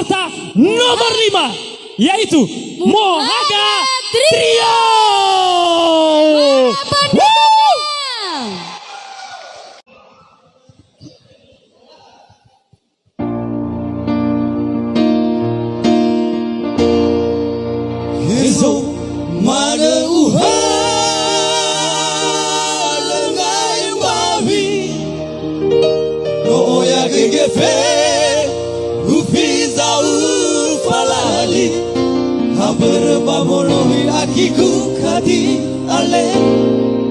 peserta nomor 5 yaitu Mohaga Trio. Esok mana lengai babi no ya gegefe ufiza ufalali haber bamolohi akiku kadi ale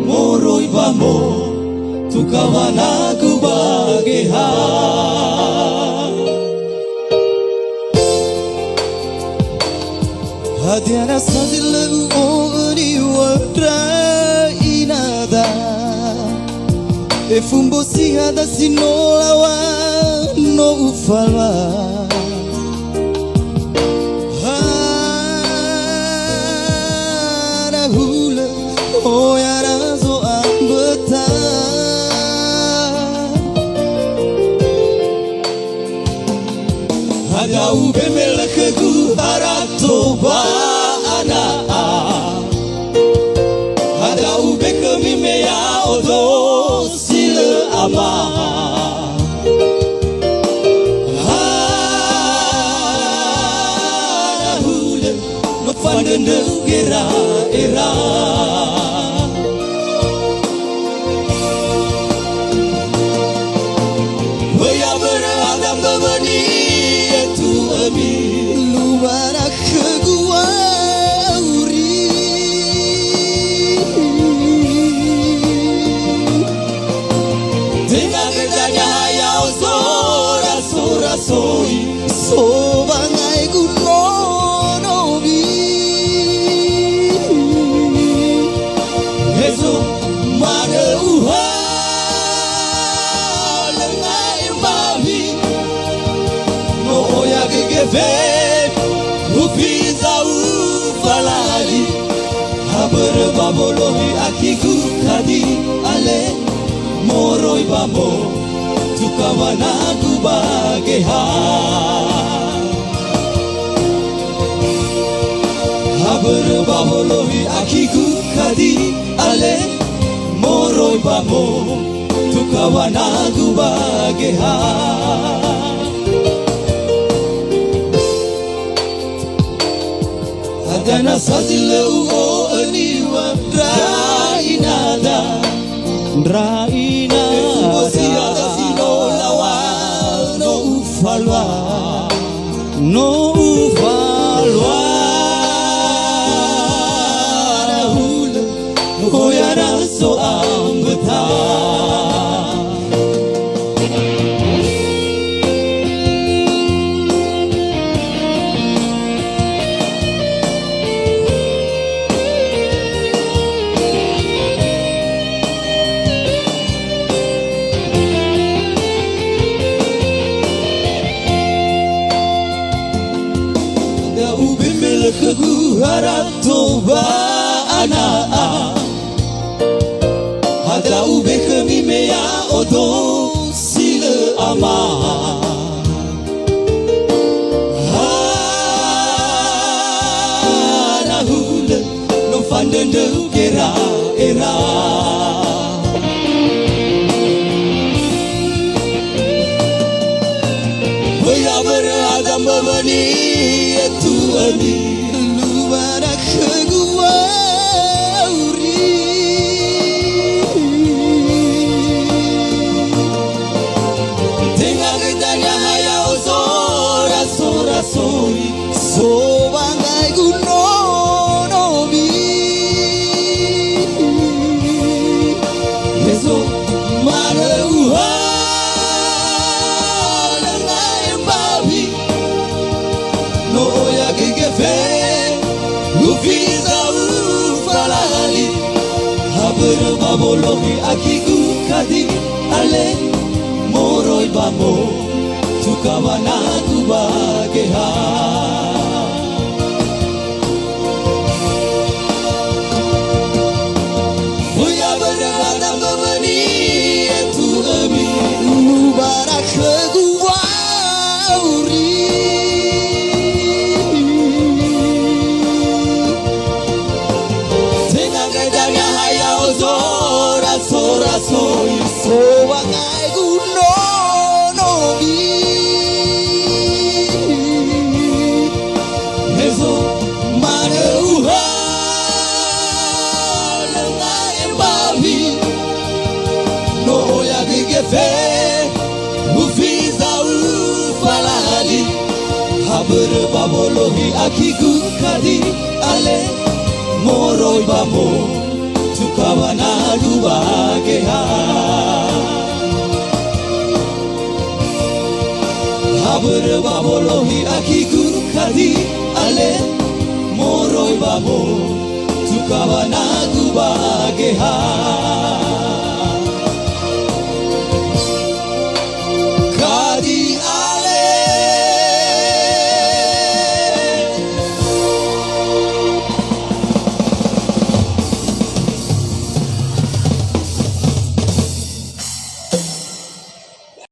moroi bamo tukawana kubageha Hadiana sazilagu ori wadra inada Efumbo sihada sinolawa no ufalwa Hara hula oyara zo ambeta Hada ube melekagu haratoba Hada ube kemime ya odo sile ama Hada hule no fandende gera era Waya beradam bebani itu ami Luara kegua Soi so bangai guno nobi Yesu mana uha lengai babi no ya gegefe ufiza ufalali haber babolohi akiku kadi ale moroi babo tukawana kubageha haber babolohi akiku kadi ale moroi bamo tukawana kubageha Hadana sazile uo aniwa drainada No ufalwa Rahula Koyara so ambeta Haratoba ana Hada ube kemime ya odo sile ama Hana hule no fandende gera era Waya beradam bebani itu ani Luara kegua uri Tengah gedanya hayau sora sori So bangai guno nobi Yeso mana uha lengai babi No ya gegefe Ufiza ufalali haber babologi akiku kadi ale moroi bamo tukawana kubageha Buya beradam bebani itu ami Mubarak kegua uri Haber babolohi akiku kadi ale moroi babo tukawana dubageha Haber babolohi akiku kadi ale moroi babo tukawana dubageha